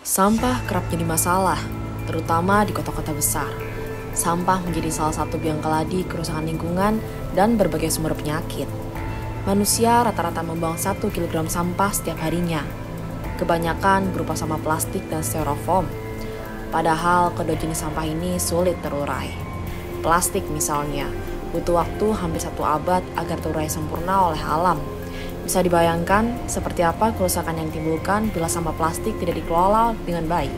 Sampah kerap jadi masalah, terutama di kota-kota besar. Sampah menjadi salah satu biang keladi kerusakan lingkungan dan berbagai sumber penyakit. Manusia rata-rata membuang 1 kg sampah setiap harinya. Kebanyakan berupa sampah plastik dan styrofoam. Padahal kedua jenis sampah ini sulit terurai. Plastik misalnya, butuh waktu hampir 1 abad agar terurai sempurna oleh alam. Bisa dibayangkan seperti apa kerusakan yang ditimbulkan bila sampah plastik tidak dikelola dengan baik.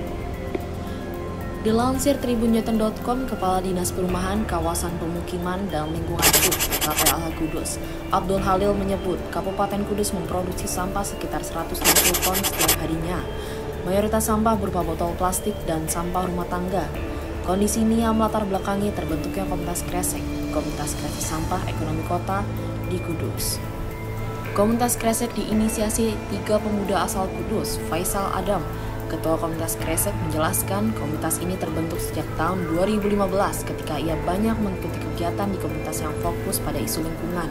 Dilansir tribunjateng.com, Kepala Dinas Perumahan Kawasan Pemukiman dan Lingkungan Hidup KPLH Kudus, Abdul Halil menyebut Kabupaten Kudus memproduksi sampah sekitar 160 ton setiap harinya. Mayoritas sampah berupa botol plastik dan sampah rumah tangga. Kondisi ini yang melatar belakangi terbentuknya Komunitas Kresek, Komunitas Kresek Sampah Ekonomi Kota di Kudus. Komunitas Kresek diinisiasi 3 pemuda asal Kudus. Faisal Adam, Ketua Komunitas Kresek, menjelaskan komunitas ini terbentuk sejak tahun 2015 ketika ia banyak mengikuti kegiatan di komunitas yang fokus pada isu lingkungan.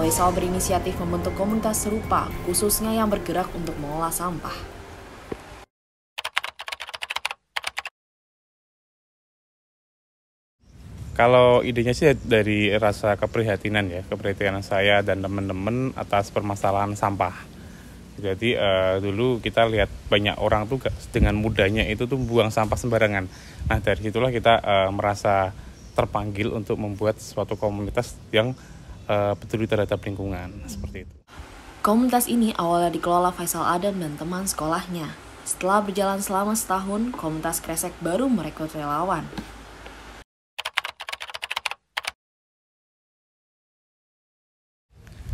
Faisal berinisiatif membentuk komunitas serupa, khususnya yang bergerak untuk mengolah sampah. Kalau idenya sih dari rasa keprihatinan saya dan teman-teman atas permasalahan sampah. Jadi dulu kita lihat banyak orang tuh dengan mudahnya itu tuh buang sampah sembarangan. Nah dari situlah kita merasa terpanggil untuk membuat suatu komunitas yang peduli terhadap lingkungan, seperti itu. Komunitas ini awalnya dikelola Faisal Adam dan teman sekolahnya. Setelah berjalan selama setahun, Komunitas Kresek baru merekrut relawan.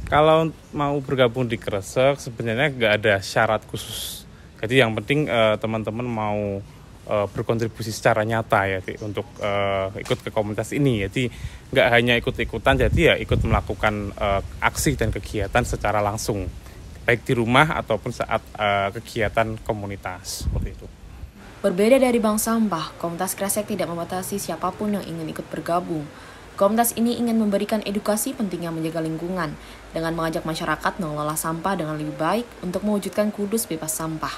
Kalau mau bergabung di Kresek sebenarnya nggak ada syarat khusus. Jadi yang penting teman-teman mau berkontribusi secara nyata ya untuk ikut ke komunitas ini. Jadi nggak hanya ikut-ikutan, jadi ya ikut melakukan aksi dan kegiatan secara langsung, baik di rumah ataupun saat kegiatan komunitas seperti itu. Berbeda dari bank sampah, Komunitas Kresek tidak membatasi siapapun yang ingin ikut bergabung. Komunitas ini ingin memberikan edukasi pentingnya menjaga lingkungan dengan mengajak masyarakat mengelola sampah dengan lebih baik untuk mewujudkan Kudus bebas sampah.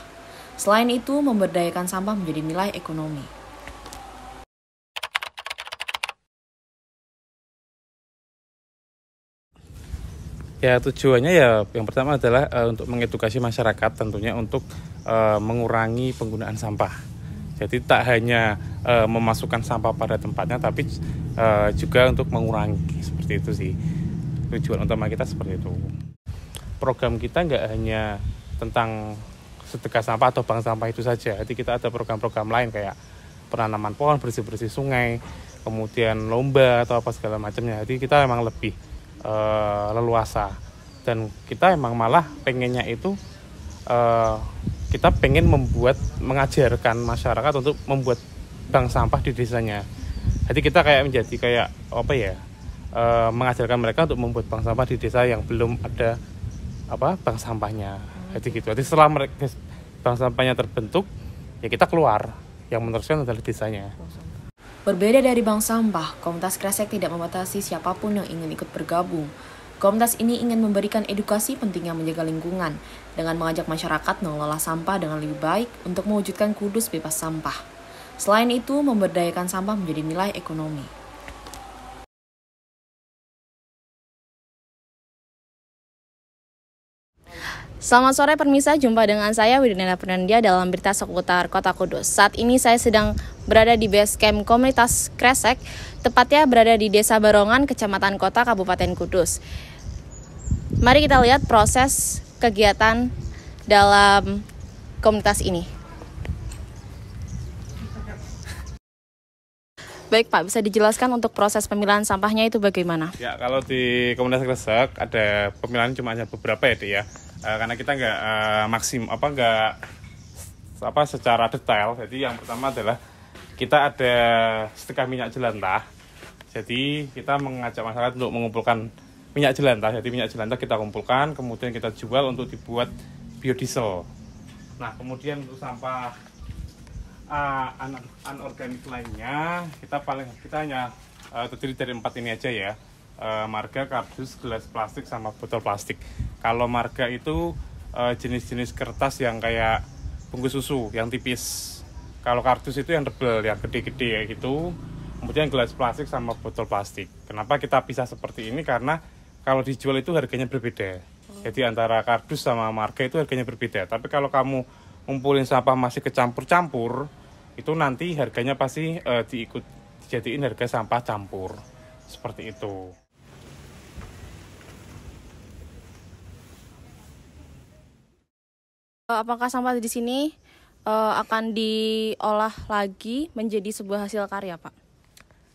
Selain itu, memberdayakan sampah menjadi nilai ekonomi. Ya tujuannya ya yang pertama adalah untuk mengedukasi masyarakat tentunya untuk mengurangi penggunaan sampah. Jadi tak hanya memasukkan sampah pada tempatnya, tapi juga untuk mengurangi, seperti itu sih. Tujuan utama kita seperti itu. Program kita nggak hanya tentang sedekah sampah atau bank sampah itu saja. Jadi kita ada program-program lain kayak penanaman pohon, bersih-bersih sungai, kemudian lomba atau apa segala macamnya. Jadi kita memang lebih leluasa. Dan kita emang malah pengennya itu kita pengen mengajarkan masyarakat untuk membuat bank sampah di desanya. Jadi kita menjadi mengajarkan mereka untuk membuat bank sampah di desa yang belum ada bank sampahnya. Jadi gitu. Jadi setelah bank sampahnya terbentuk, ya kita keluar. Yang meneruskan adalah desanya. Berbeda dari bank sampah, Komunitas Kresek tidak membatasi siapapun yang ingin ikut bergabung. Komunitas ini ingin memberikan edukasi pentingnya menjaga lingkungan dengan mengajak masyarakat mengelola sampah dengan lebih baik untuk mewujudkan Kudus bebas sampah. Selain itu, memberdayakan sampah menjadi nilai ekonomi. Selamat sore pemirsa, jumpa dengan saya Widinela Fernandia dalam berita seputar Kota Kudus. Saat ini saya sedang berada di base camp Komunitas Kresek, tepatnya berada di Desa Barongan, Kecamatan Kota, Kabupaten Kudus. Mari kita lihat proses kegiatan dalam komunitas ini. Baik Pak, bisa dijelaskan untuk proses pemilahan sampahnya itu bagaimana? Ya, kalau di Komunitas Kresek ada pemilahan cuma hanya beberapa ya. Karena kita nggak secara detail. Jadi yang pertama adalah kita ada sedekah minyak jelantah. Jadi kita mengajak masyarakat untuk mengumpulkan minyak jelantah. Jadi minyak jelantah kita kumpulkan, kemudian kita jual untuk dibuat biodiesel. Nah, kemudian untuk sampah anorganik lainnya kita hanya terdiri dari 4 ini aja ya. Marga, kardus, gelas plastik, sama botol plastik. Kalau marga itu jenis-jenis kertas yang kayak bungkus susu yang tipis. Kalau kardus itu yang tebal, yang gede-gede kayak gitu. Kemudian gelas plastik sama botol plastik. Kenapa kita pisah seperti ini? Karena kalau dijual itu harganya berbeda. Jadi antara kardus sama marga itu harganya berbeda. Tapi kalau kamu ngumpulin sampah masih kecampur-campur, itu nanti harganya pasti dijadiin harga sampah campur. Seperti itu. Apakah sampah di sini akan diolah lagi menjadi sebuah hasil karya, Pak?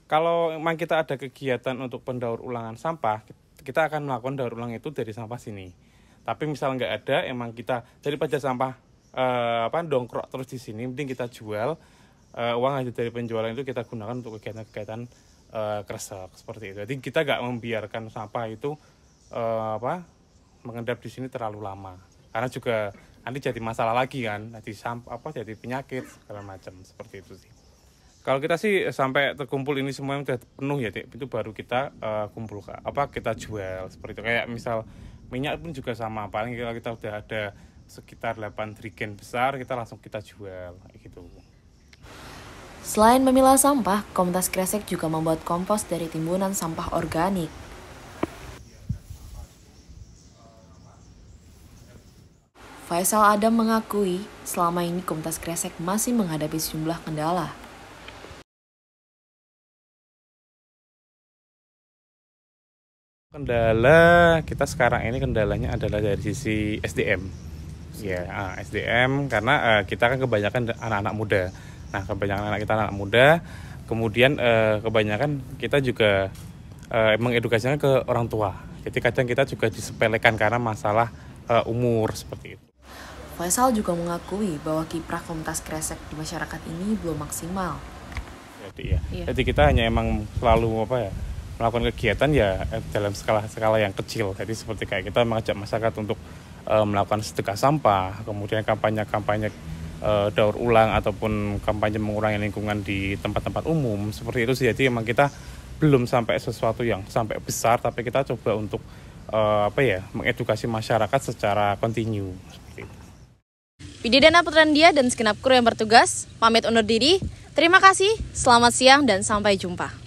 Kalau memang kita ada kegiatan untuk pendaur ulangan sampah, kita akan melakukan daur ulang itu dari sampah sini. Tapi misal nggak ada, emang kita daripada sampah dongkrok terus di sini, mending kita jual. Uang hasil dari penjualan itu kita gunakan untuk kegiatan-kegiatan kresek seperti itu. Jadi kita nggak membiarkan sampah itu mengendap di sini terlalu lama, karena juga nanti jadi masalah lagi kan, jadi penyakit segala macam seperti itu sih. Kalau kita sih sampai terkumpul ini semuanya udah penuh ya, Dek, itu baru kita kita jual seperti itu. Kayak misal minyak pun juga sama, paling kalau kita udah ada sekitar 8 jerigen besar, kita langsung kita jual gitu. Selain memilah sampah, komunitas Kresek juga membuat kompos dari timbunan sampah organik. Faisal Adam mengakui selama ini komunitas Kresek masih menghadapi sejumlah kendala. Kendala kita sekarang ini kendalanya adalah dari sisi SDM. Ya, SDM karena kita kan kebanyakan anak-anak muda. Nah, kebanyakan anak muda, kemudian kebanyakan kita juga mengedukasinya ke orang tua. Jadi kadang kita juga disepelekan karena masalah umur seperti itu. Faisal juga mengakui bahwa kiprah komunitas Kresek di masyarakat ini belum maksimal. Jadi kita hanya emang selalu melakukan kegiatan ya dalam skala yang kecil. Jadi seperti kayak kita mengajak masyarakat untuk melakukan sedekah sampah, kemudian kampanye daur ulang ataupun kampanye mengurangi lingkungan di tempat-tempat umum seperti itu sih. Jadi emang kita belum sampai sesuatu yang sampai besar, tapi kita coba untuk mengedukasi masyarakat secara kontinu seperti itu. Wididana Putrandia dan segenap kru yang bertugas pamit undur diri. Terima kasih, selamat siang dan sampai jumpa.